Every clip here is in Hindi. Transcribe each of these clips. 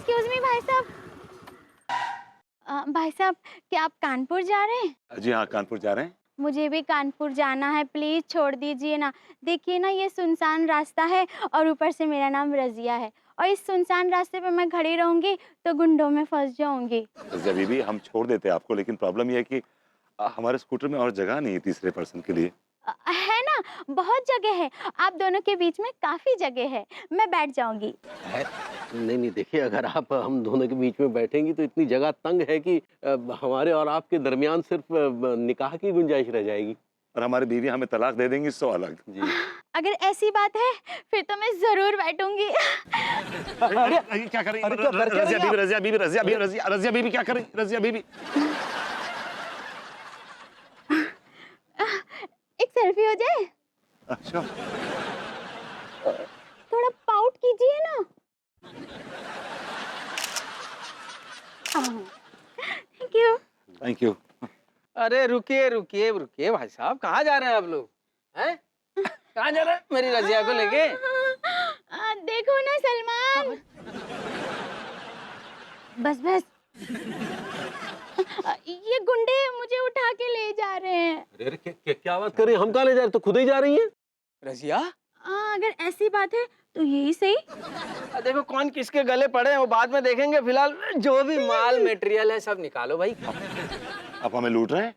एक्सक्यूज मी भाई साहब। भाई साहब, क्या आप कानपुर जा रहे हैं? जी हाँ, कानपुर जा रहे हैं। मुझे भी कानपुर जाना है, प्लीज छोड़ दीजिए ना। देखिए ना, ये सुनसान रास्ता है और ऊपर से मेरा नाम रजिया है, और इस सुनसान रास्ते पे मैं खड़ी रहूंगी तो गुंडों में फंस जाऊंगी। रजिया बीबी, हम छोड़ देते हैं आपको, लेकिन प्रॉब्लम ये है कि हमारे स्कूटर में और जगह नहीं है तीसरे पर्सन के लिए। है ना, बहुत जगह है, आप दोनों के बीच में काफी जगह है, मैं बैठ जाऊंगी। है? नहीं नहीं, देखिए, अगर आप हम दोनों के बीच में बैठेंगी तो इतनी जगह तंग है कि हमारे और आपके दरमियान सिर्फ निकाह की गुंजाइश रह जाएगी। और हमारी बीवी हमें तलाक दे देंगी, सो अलग। जी। अगर ऐसी बात है फिर तो मैं जरूर बैठूंगी। अरे क्या करें? रजिया बीबी, रजिया बीबी, रजिया बीबी, रजिया बीबी क्या करें? रजिया बीबी, एक सेल्फी हो जाए? अच्छा थोड़ा पाउट कीजिए ना। Thank you. Thank you. अरे रुकिए रुकिए रुकिए भाई साहब, कहाँ जा रहे हैं आप लोग? हैं? कहाँ जा रहे हैं मेरी रजिया को लेके? देखो ना सलमान। बस बस। ये गुंडे मुझे उठा के ले जा रहे हैं। अरे क्या बात कर रही हैं? हम कहाँ ले जा रहे? तो खुद ही जा रही हैं। रजिया, अगर ऐसी बात है तो यही सही। देखो कौन किसके गले पड़े हैं वो बाद में देखेंगे, फिलहाल जो भी माल मटेरियल है सब निकालो भाई। आप हमें लूट रहे हैं?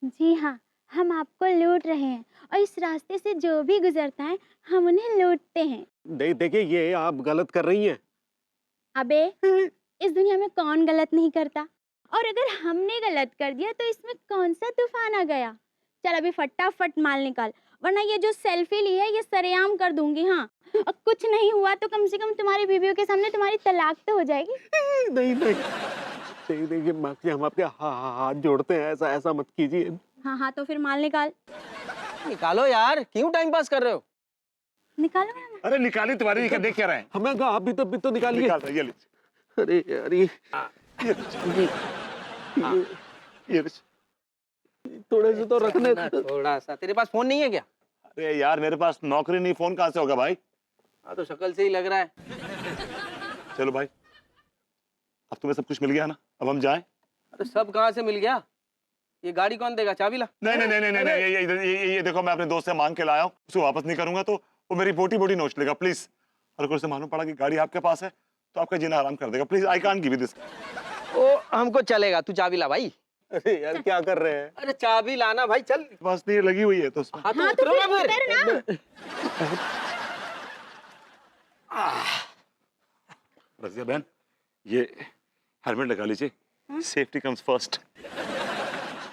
जी हाँ, हम आपको लूट रहे हैं, और इस रास्ते से जो भी गुजरता है हम उन्हें लूटते हैं। देखिए, ये आप गलत कर रही हैं। अबे, इस दुनिया में कौन गलत नहीं करता, और अगर हमने गलत कर दिया तो इसमें कौन सा तूफान आ गया। चल अभी फटाफट माल निकाल, वरना ये जो सेल्फी ली है ये सरेआम कर दूंगी। हाँ, और कुछ नहीं हुआ तो कम से कम तुम्हारी बीवियों के सामने तुम्हारी तलाक तो हो जाएगी। नहीं नहीं, देखिए माफी, हम आपके हाथ जोड़ते हैं, ऐसा ऐसा मत कीजिए। हाँ हाँ, तो फिर माल निकाल। निकालो यार, क्यों टाइम पास कर रहे हो? निकालो ना। अरे निकाली, तुम्हारी देख क्या रहे हैं? हमें कहा, अभी तो निकालिए। निकाल रहे हैं, ये लीजिए। अरे अरे, ये लीजिए। थोड़े से तो रखने। थोड़ा सा। तेरे पास फोन नहीं है क्या? अरे यार, मेरे पास नौकरी नहीं, फोन कहाँ से होगा भाई? हाँ, तो शक्ल से ही लग रहा है। चलो भाई, अब तुम्हें सब कुछ मिल गया ना, अब हम जाएं? अरे सब कहाँ से मिल गया? ये गाड़ी कौन देगा? चाबी ला। नहीं नहीं नहीं नहीं नहीं, ये देखो, मैं अपने दोस्त से मांग के लाया हूँ, उसको वापस नहीं करूंगा तो वो मेरी बोटी बोटी नोच लेगा, प्लीज। और अगर उसे मालूम पड़ा कि गाड़ी आपके पास है तो आपका जीना आराम कर देगा, please. I can't give you this. ओ, हमको चलेगा, तू चाबी ला भाई। अरे यार, क्या कर रहे हैं? अरे चाबी लाना भाई, चल। बस नहीं लगी हुई है तो उसमें। हाँ, तो हाँ, तो उतरो ना फिर फिर। उतर ना। रजिया बहन, ये हेलमेट लगा लीजिए, सेफ्टी कम्स फर्स्ट।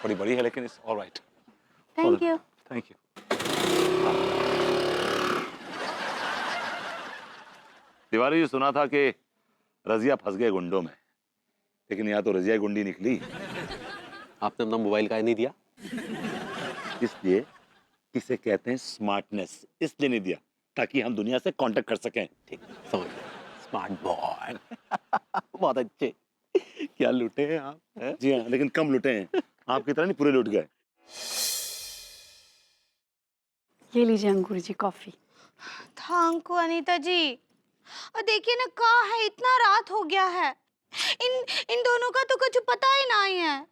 बड़ी बड़ी है लेकिन it's alright. Thank you. Thank you. Tiwari ji, सुना था कि रजिया फंस गए गुंडों में, लेकिन यहाँ तो रजिया गुंडी निकली। आपने अपना मोबाइल काहे नहीं दिया? इसलिए इसे कहते हैं स्मार्टनेस, इसलिए नहीं दिया ताकि हम दुनिया से कांटेक्ट कर सकें। ठीक, समझ गया। Smart boy. बहुत अच्छे। क्या लूटे हैं आप? है? जी हाँ, लेकिन कम लुटे हैं, आपकी तरह नहीं पूरे लुट गए। ये लीजिए अंकुर जी, कॉफी। थैंक यू अनीता जी। और देखिए ना, कहाँ है, इतना रात हो गया है, इन दोनों का तो कुछ पता ही नहीं है।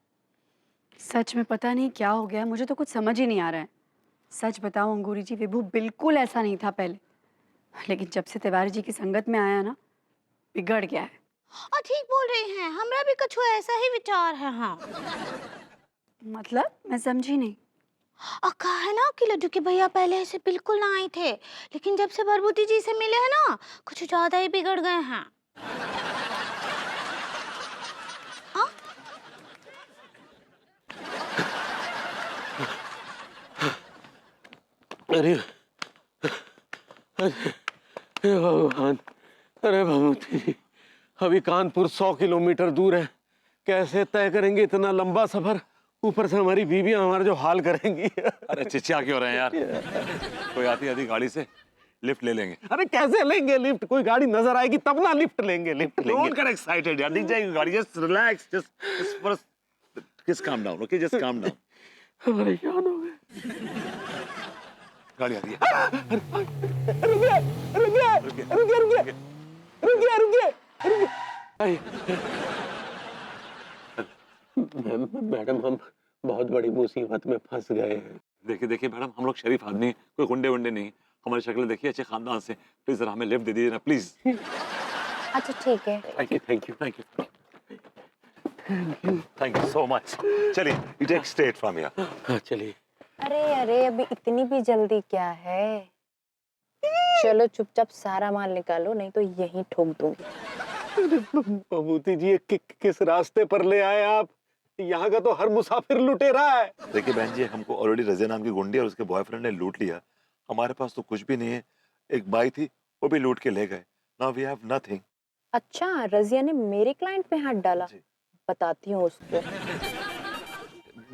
सच में पता नहीं क्या हो गया, मुझे तो कुछ समझ ही नहीं आ रहा है। सच बताऊं अंगूरी जी, विभू बिल्कुल ऐसा नहीं था पहले, लेकिन जब से तिवारी जी की संगत में आया ना, बिगड़ गया है। और ठीक बोल रही हैं, हमरा भी कुछ ऐसा ही विचार है। हाँ, मतलब मैं समझी नहीं। और कहा है ना कि लड्डू के भैया पहले ऐसे बिल्कुल ना आए थे, लेकिन जब से बरबूती जी से मिले हैं ना, कुछ ज्यादा ही बिगड़ गए हैं। हाँ? अरे हे भगवान, अरे भगवती, अभी कानपुर 100 किलोमीटर दूर है, कैसे तय करेंगे इतना लंबा सफर? ऊपर से हमारी बीवियां हमारा जो हाल करेंगी। अरे चिचिया क्यों रहे हैं यार? कोई आती आती गाड़ी से लिफ्ट ले लेंगे। अरे कैसे लेंगे लिफ्ट? कोई गाड़ी नजर आएगी तब ना लिफ्ट लेंगे। लिफ्ट लेंगे। डोंट गेट एक्साइटेड यार, दिख जाएगी गाड़ी। Just relax, just calm down, okay? Just calm down. परेशान हो गए। गाड़ी आ रही है। रुकिए रुकिए रुकिए रुकिए रुकिए रुकिए रुकिए रुकिए। मैडम हम बहुत बड़ी मुसीबत में फंस गए हैं। देखिए देखिए मैडम, हम लोग शरीफ आदमी हैं, कोई गुंडे वुंडे नहीं। हमारी शक्ल देखिए, अच्छे खानदान से। प्लीज जरा हमें लिफ्ट दे दीजिए ना प्लीज। अच्छा ठीक है। Thank you thank you thank you thank you so much. चलिए you take straight from here. हाँ चलिए। अरे अरे अभी इतनी भी जल्दी क्या है? चलो चुपचाप सारा माल निकालो, नहीं तो यहीं ठोक दूंगी। बबूती जी, किस रास्ते पर ले आए आप? यहाँ का तो हर मुसाफिर लुटेरा है। देखिए बहन जी, हमको ऑलरेडी रज़िया नाम की गुंडी और उसके बॉयफ्रेंड ने लूट लिया। हमारे पास तो कुछ भी नहीं है। एक बाई थी, वो भी लूट के ले गए। Now we have nothing. अच्छा, रजिया ने मेरे क्लाइंट पे हाथ डाला? जी। बताती हूँ उसको।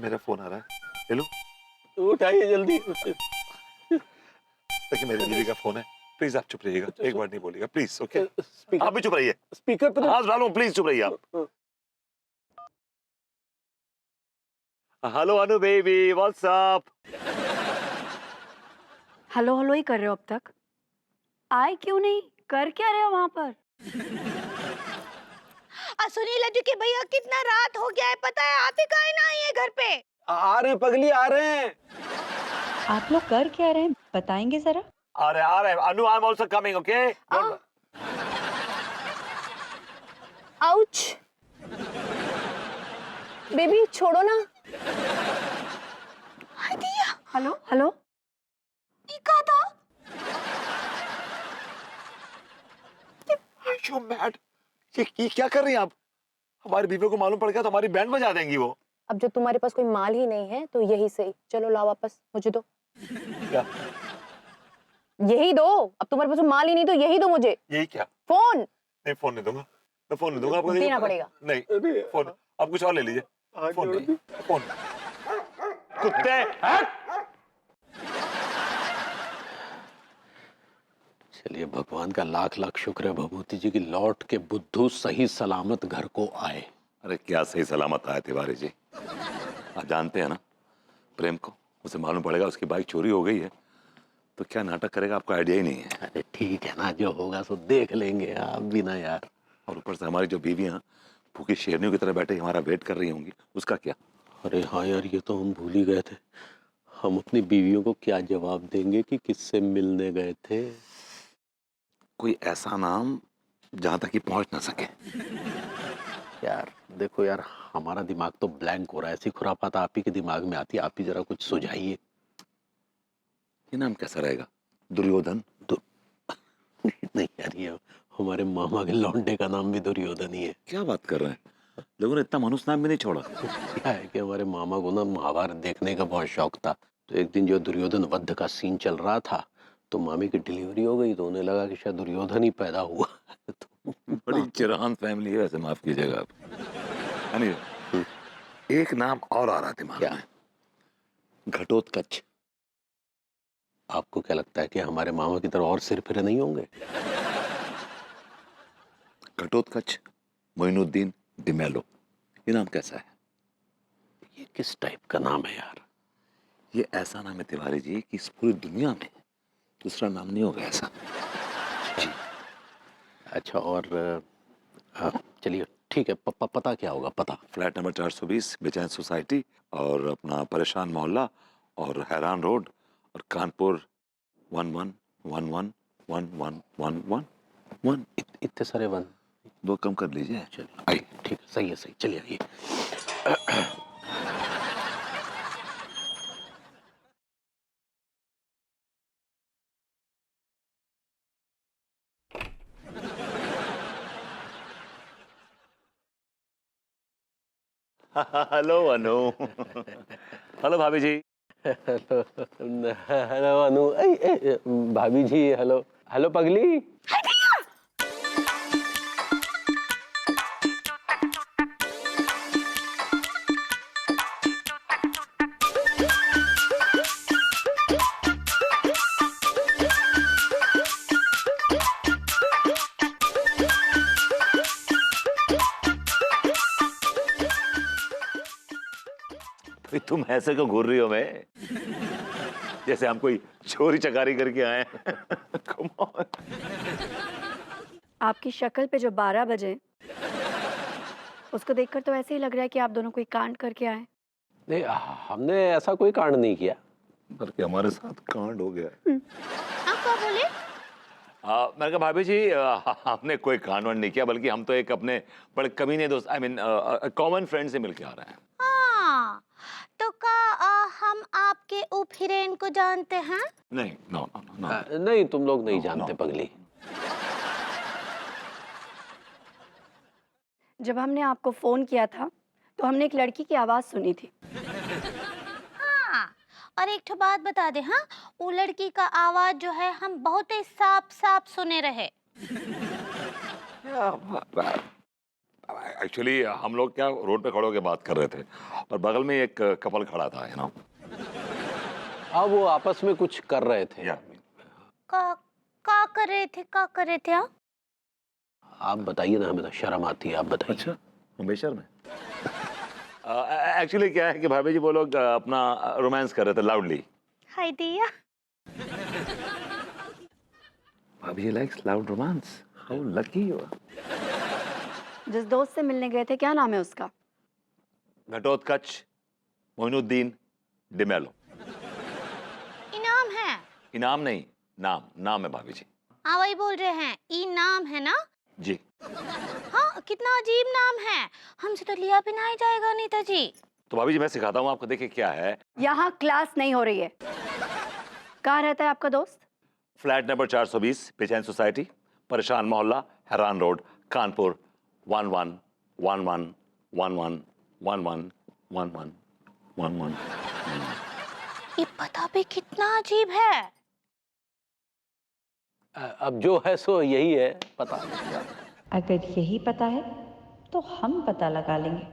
मेरा फोन आ रहा है। हेलो, उठाइए जल्दी। देखिए मेरी बीवी का फोन है। प्लीज आप चुप रहिएगा, एक बार नहीं बोलिएगा प्लीज। ओके स्पीकर आप भी चुप रहिए। स्पीकर पे हाथ डालो प्लीज, चुप रहिए आप। Hello Anu baby, what's up? Hello hello ही कर रहे हो अब तक? आए क्यों नहीं? कर क्या रहे हो वहां पर? सुनिए लड्डू के भैया, कितना रात हो गया है पता है? आप ही काहे ना आई है घर पे? आ रहे हैं पगली, आ रहे हैं। आप लोग कर क्या रहे हैं बताएंगे जरा? आ रहे हैं। Anu I am also coming, okay? Ouch! Baby छोड़ो ना। Hello hello. ये क्या था? You mad? ये क्या कर रही हैं आप? हमारी बीवी को मालूम पड़ गया तो हमारी बैंड बजा देंगी वो। अब जो तुम्हारे पास कोई माल ही नहीं है तो यही सही। चलो लाओ वापस, मुझे दो। क्या? यही दो। अब तुम्हारे पास माल ही नहीं तो यही दो मुझे। यही क्या? फोन नहीं, फोन नहीं दूंगा। मैं फोन नहीं दूंगा आपको। देना पड़ेगा। नहीं फोन, आप कुछ और ले लीजिए। फोन नहीं, फोन। कुत्ते, हट! चलिए, भगवान का लाख लाख शुक्र है भभूति जी की लौट के बुद्धू सही सलामत घर को आए। अरे क्या सही सलामत आए तिवारी जी। आप जानते हैं ना प्रेम को, उसे मालूम पड़ेगा उसकी बाइक चोरी हो गई है तो क्या नाटक करेगा, आपको आइडिया ही नहीं है। अरे ठीक है ना, जो होगा सो देख लेंगे, आप भी ना यार। और ऊपर से हमारी जो बीवियां भूखी शेरनियों की तरह बैठे हमारा वेट कर रही होंगी, उसका क्या? अरे हाँ यार, ये तो हम भूल ही गए थे। हम अपनी बीवियों को क्या जवाब देंगे कि किससे मिलने गए थे? कोई ऐसा नाम जहां तक कि पहुंच ना सके। यार देखो यार, हमारा दिमाग तो ब्लैंक हो रहा है। ऐसी खुरापात आप ही के दिमाग में आती है, आप ही जरा कुछ सुझाइए। ये नाम कैसा रहेगा? दुर्योधन? नहीं यार, ये हमारे मामा के लौंडे का नाम भी दुर्योधन ही है। क्या बात कर रहे हैं? लोगों ने इतना मनुष्य नाम भी नहीं छोड़ा। क्या है कि हमारे मामा को ना महाभारत देखने का बहुत शौक था। तो एक दिन जो दुर्योधन वध का सीन चल रहा था तो मामी की डिलीवरी हो गई, तो उन्हें लगा कि शायद दुर्योधन ही पैदा हुआ। तो बड़ी चिरहान फैमिली है वैसे, माफ कीजिएगा आप। Anyway, एक नाम और आ रहा दिमाग में। घटोत्कच। आपको क्या लगता है कि हमारे मामा की तरह और सिर फिरे नहीं होंगे? घटोत्कच, मोइनुद्दीन डिमेलो, ये नाम कैसा है? ये किस टाइप का नाम है यार? ये ऐसा नाम है तिवारी जी कि इस पूरी दुनिया में दूसरा नाम नहीं होगा ऐसा। जी। अच्छा, और चलिए ठीक है, पता क्या होगा? पता फ्लैट नंबर 420 बेचैन सोसाइटी, और अपना परेशान मोहल्ला, और हैरान रोड, और कानपुर 11111111। इतने सारे वन? 2 कम कर लीजिए। चलिए आइए। ठीक है, सही है, सही। चलिए आइए। हेलो अनु। हेलो भाभी जी। हेलो अनु। भाभी जी, हेलो। हेलो पगली। तुम ऐसे क्यों घूर रही हो? मैं जैसे हम कोई चोरी चकारी करके आए हैं। Come on. आपकी शक्ल पे जो 12 बजे उसको देखकर तो ऐसे ही लग रहा है कि आप दोनों कोई कांड करके आए। नहीं, हमने ऐसा कोई कांड नहीं किया। बल्कि हमारे साथ कांड हो गया। आप क्या बोले? मैंने कहा भाभी जी हमने कोई कांड वांड नहीं किया, बल्कि हम तो एक अपने बड़े कमीने दोस्त, आई मीन कॉमन फ्रेंड से मिलके आ रहे हैं। हाँ, तो हम आपके उप हीरोइन को जानते हैं? नहीं, नो नो नो। नहीं, तुम लोग नहीं No, जानते no. पगली। जब हमने आपको फोन किया था तो हमने एक लड़की की आवाज सुनी थी। हाँ, और एक ठो बात बता दे, हाँ, वो लड़की का आवाज जो है हम बहुत ही साफ साफ सुने रहे। एक्चुअली हम लोग क्या रोड पे खड़े होकर बात कर रहे थे और बगल में एक कपल खड़ा था, यू नो। अब वो आपस में कुछ कर रहे थे। का कर रहे थे, का कर रहे थे आप? आप बताइए ना, हमें तो शर्म आती है, आप बताइए। अच्छा, हमेशा में एक्चुअली क्या है कि भाभी जी वो लोग अपना रोमांस कर रहे थे लाउडली। हाय दिया। भाभी जी likes loud romance. How lucky you are. जिस दोस्त से मिलने गए थे, क्या नाम है उसका? घटोत्कच मोइनुद्दीन डिमेलो। इनाम है? इनाम नहीं, नाम है भाभी जी। हाँ वही बोल रहे हैं, इनाम है ना? जी। हाँ, कितना अजीब नाम है, हमसे तो लिया भी नहीं जाएगा नीता जी। तो भाभी जी मैं सिखाता हूँ आपको, देखिए क्या है। यहाँ क्लास नहीं हो रही है। कहाँ रहता है आपका दोस्त? फ्लैट नंबर 420, बेचैन सोसाइटी, परेशान मोहल्ला, हैरान रोड, कानपुर 111111111111। ये पता भी कितना अजीब है। अब जो है सो यही है, पता। अगर यही पता है तो हम पता लगा लेंगे।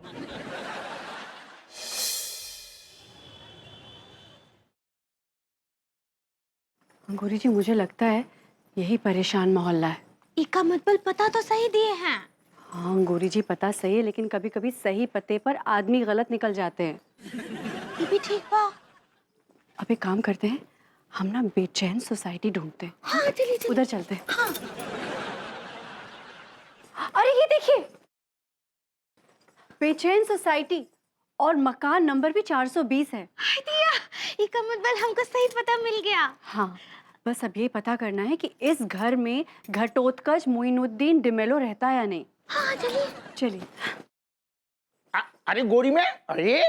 अंगूरी जी, मुझे लगता है यही परेशान मोहल्ला है। इका मतलब पता तो सही दिए हैं। हाँ अंगूरी जी, पता सही है, लेकिन कभी कभी सही पते पर आदमी गलत निकल जाते हैं। ये भी ठीक बा। अब एक काम करते हैं, हम ना बेचैन सोसाइटी ढूंढते हैं। हाँ चलिए चलिए। उधर चलते हैं। हाँ। अरे ये देखिए, बेचैन सोसाइटी और मकान नंबर भी 420 है। हाय दिया, इका मतलब हमको सही पता मिल गया। हाँ, बस अब ये पता करना है कि इस घर में घटोत्कच मोइनुद्दीन डिमेलो रहता है या नहीं। हाँ चलिए। चलिए। अरे गोरी में, अरे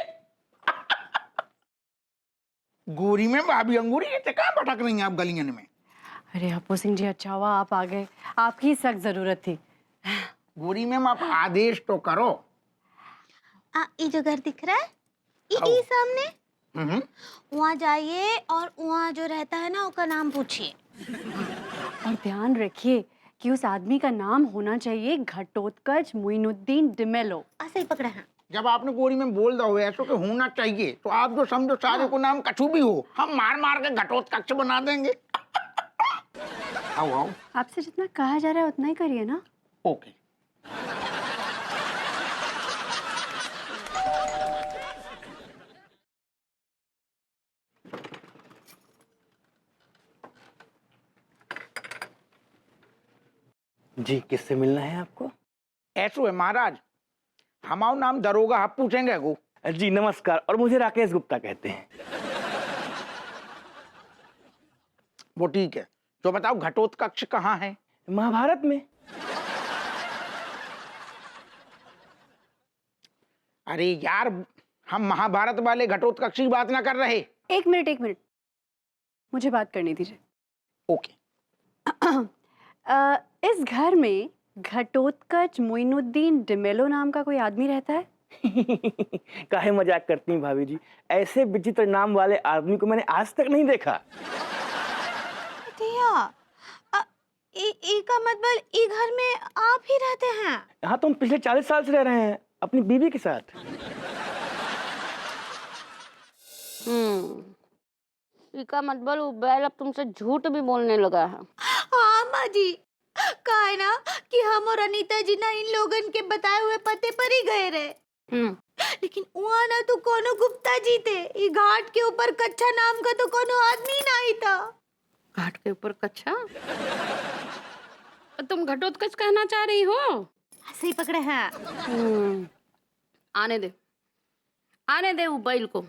गोरी में भाभी अंगूरी ये कहाँ भटक रही हैं आप गलियन में? अरे अपू सिंह जी, अच्छा हुआ आप आ गए, आपकी सख्त जरूरत थी। गोरी मैम आप आदेश तो करो। ये जो घर दिख रहा है, ये सामने, वहाँ जाइए और वहाँ जो रहता है ना उसका नाम पूछिए। और ध्यान रखिए कि उस आदमी का नाम होना चाहिए घटोत्कच मोइनुद्दीन डिमेलो। ऐसे ही पकड़ा है। जब आपने गोरी में बोल दो ऐसो के होना चाहिए, तो आप जो समझो सारे को नाम कछु भी हो, हम मार मार के घटोत्कच बना देंगे। आओ आओ। आपसे जितना कहा जा रहा है उतना ही करिए ना। ओके। जी, किससे मिलना है आपको? ऐसो है महाराज, हमारा नाम दरोगा, आप पूछेंगे को? जी नमस्कार, और मुझे राकेश गुप्ता कहते हैं। वो ठीक है, तो बताओ घटोत्कच कहाँ है? महाभारत में। अरे यार, हम महाभारत वाले घटोत्कच की बात ना कर रहे। एक मिनट, मुझे बात करनी दीजिए। ओके। इस घर में घटोत्कच मोइनुद्दीन डिमेलो नाम का कोई आदमी रहता है? काहे मजाक करती हैं भाभी जी, ऐसे विचित्र नाम वाले आदमी को मैंने आज तक नहीं देखा। दिया, का मतलब ई घर में आप ही रहते हैं? हाँ, तो हम पिछले 40 साल से रह रहे हैं अपनी बीवी के साथ। इसका मतलब वो बैल अब तुमसे झूठ भी बोलने लगा है। हाँ माँ जी, कहा है ना कि हम और अनीता जी ना इन लोगन के बताए हुए पते पर ही गए रहे। लेकिन वहाँ ना तो कोनो गुप्ता जी थे, ये घाट के ऊपर कच्चा नाम का तो कोनो आदमी नहीं था। घाट के ऊपर कच्चा? तुम घटोत्कच कहना चाह रही हो? सही पकड़े हैं। आने दे वो बैल को।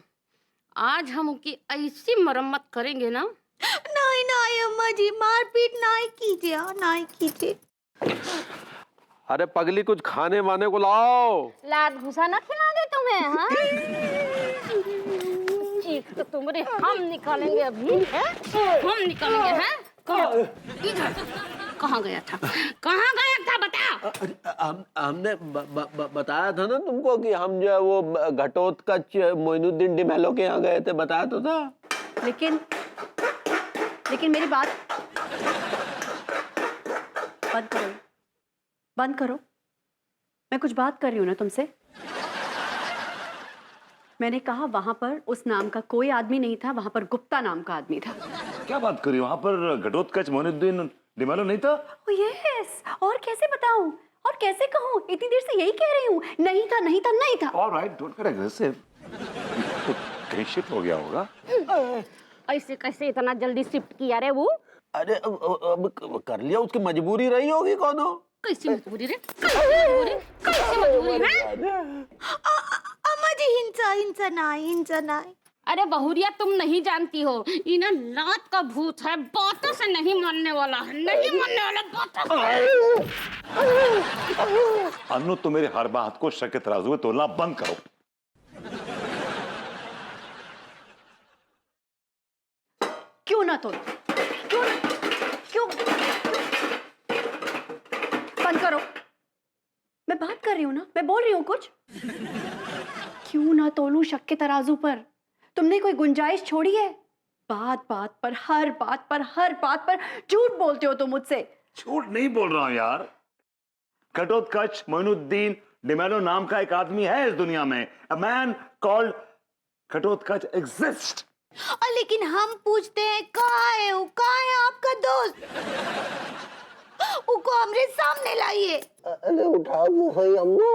आज हम उसकी ऐसी मरम्मत करेंगे ना। नहीं नहीं अम्मा जी, मारपीट नहीं कीजिए, नहीं कीजिए। अरे पगली कुछ खाने वाने को लाओ। लात भूसा ना खिला दे तुम्हें, हाँ? चीख तो तुम्हारे हम निकालेंगे अभी, हैं? हम निकालेंगे, हैं? कहाँ गया था? कहाँ गया था बता। हमने बताया था ना तुमको कि हम जो है वो घटोत्कच मोइनुद्दीन डिमेलो के यहाँ गए थे, बताया तो था। लेकिन मेरी बात बंद करो। मैं कुछ बात कर रही हूँ ना तुमसे। मैंने कहा वहां पर उस नाम का कोई आदमी नहीं था, वहां पर गुप्ता नाम का आदमी था। क्या बात करी, वहाँ पर घटोत्कच मोइनुद्दीन डिमेलो नहीं था? यस, और कैसे बताऊं और कैसे कहूं? इतनी देर से यही कह रही हूँ, नहीं था। Alright, don't get aggressive. कहीं शिफ्ट हो गया होगा। ऐसे कैसे इतना जल्दी शिफ्ट किया रे वो? अरे अब कर लिया, उसकी मजबूरी रही होगी कोनो। कैसी मजबूरी रे? कैसी मजबूरी है? अम्मा जी हिंसा नहीं। अरे बहुरिया, तुम नहीं जानती हो, इना लात का भूत है, बातों से नहीं मानने वाला है, नहीं मानने वाला बातों से। अनु, तुम मेरी हर बात को शक के तराजू में तोलना बंद करो। क्यों ना तो क्यों बंद करो। मैं बात कर रही हूँ ना, मैं बोल रही हूँ कुछ। क्यों ना तोलूं शक के तराजू पर? तुमने कोई गुंजाइश छोड़ी है? बात पर हर बात पर झूठ बोलते हो तुम मुझसे। झूठ नहीं बोल रहा हूं यार। घटोत्कच मोइनुद्दीन डिमेलो नाम का एक आदमी है इस दुनिया में। A man called Ghatotkacha exists। लेकिन हम पूछते हैं कहाँ है आपका दोस्त? उसको हमरे सामने लाइए। अरे उठाओ वो है अम्मा।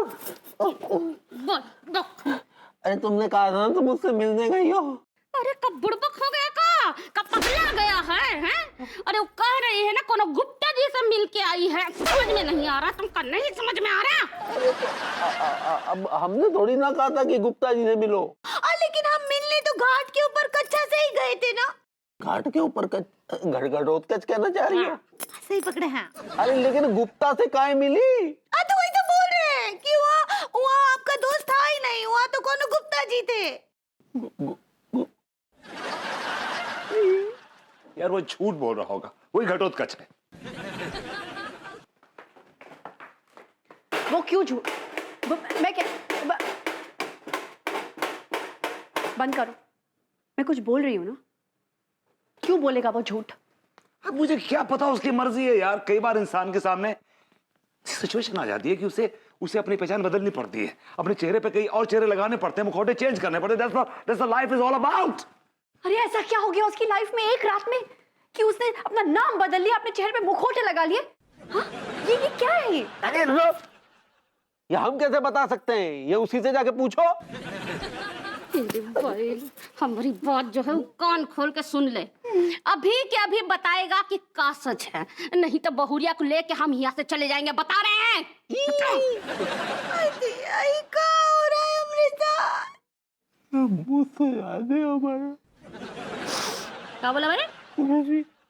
अरे तुमने कहा था ना तुम मुझसे मिलने गई हो। अरे कब बुड़बक हो गया का? कब पगला गया है, हैं? अरे वो कह रही है ना कोनो गुप्ता जी से मिल के आई है। समझ में नहीं आ रहा, तुमका नहीं समझ में आ रहा। अब हमने थोड़ी ना कहा था कि गुप्ता जी से मिलो। लेकिन हम मिलने तो घाट के ऊपर कच्चा से ही गए थे ना। घाट के ऊपर घटोत्कच कहना चाह रही है? सही पकड़े हैं। अरे लेकिन गुप्ता से काहे मिली? तो वही तो बोल रहे हैं कि वहाँ आपका दोस्त था ही नहीं, वहाँ तो कोनो गुप्ता जी थे। यार वो झूठ बोल रहा होगा, वही घटोत्कच है। वो क्यों झूठ? मैं क्या बंद करो। मैं कुछ बोल रही हूँ ना, क्यों बोलेगा वो झूठ? अब मुझे क्या पता, उसकी मर्जी है यार। कई बार इंसान के सामने सिचुएशन आ जाती है कि उसे अपनी पहचान बदलनी पड़ती है, अपने चेहरे पे कई और चेहरे लगाने पड़ते हैं, मुखौटे चेंज करने पड़ते हैं। That's what life is all about। अरे ऐसा क्या हो गया उसकी लाइफ में एक रात में कि उसने अपना नाम बदल लिया, अपने चेहरे पे मुखौटे लगा लिए? हाँ? ये क्या है ये? अरे ये हम कैसे बता सकते हैं? ये उसी से जाके पूछो। हमारी बात जो है वो कान खोल के सुन ले। अभी के अभी बताएगा कि का सच है, नहीं तो बहुरिया को लेके हम यहाँ से चले जाएंगे। बता रहे हैं। क्या हो रहा है हमरे साथ? क्या बोला मेरे?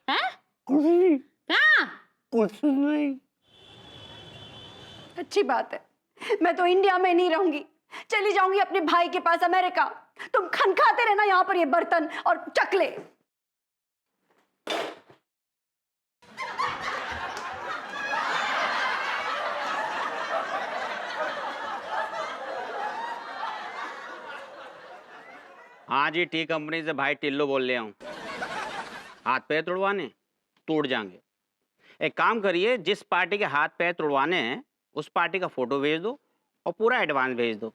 हैं? क्या? कुछ नहीं। अच्छी बात है, मैं तो इंडिया में नहीं रहूंगी, चली जाऊंगी अपने भाई के पास अमेरिका। तुम खनखाते रहना यहाँ पर ये बर्तन और चकले। हाँ जी, टी कंपनी से भाई टिल्लो बोल रहा हूँ। हाथ पैर तुड़वाने टूट जाएंगे। एक काम करिए, जिस पार्टी के हाथ पैर तुड़वाने हैं उस पार्टी का फोटो भेज दो और पूरा एडवांस भेज दो।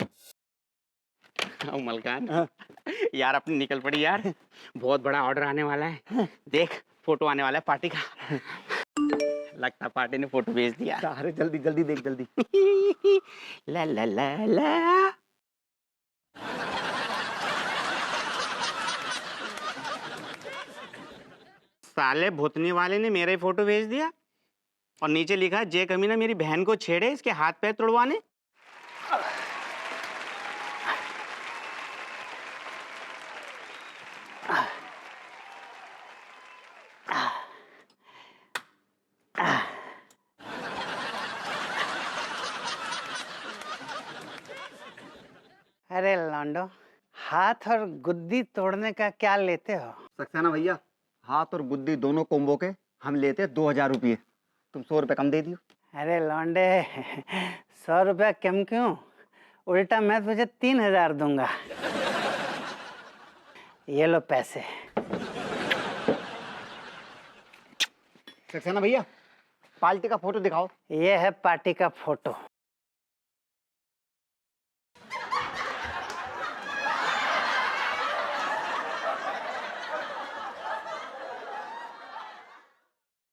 मलकान यार अपनी निकल पड़ी यार, बहुत बड़ा ऑर्डर आने वाला है। देख फोटो आने वाला है पार्टी का। लगता पार्टी ने फोटो भेज दिया। अरे जल्दी जल्दी देख जल्दी। ला ला ला ला। साले भूतनी वाले ने मेरा ही फोटो भेज दिया। और नीचे लिखा है जे कमीना मेरी बहन को छेड़े इसके हाथ पैर तोड़वाने। अरे लौंडो, हाथ और गुद्दी तोड़ने का क्या लेते हो? सक्सेना भैया, हाथ और गुद्दी दोनों कोम्बो के हम लेते 2000 रुपये। तुम 100 रुपये कम दे दियो। अरे लौंडे, 100 रुपया कम क्यों? उल्टा मैं तुझे 3000 दूंगा। ये लो पैसे। सक्सेना भैया, पार्टी का फोटो दिखाओ। ये है पार्टी का फोटो।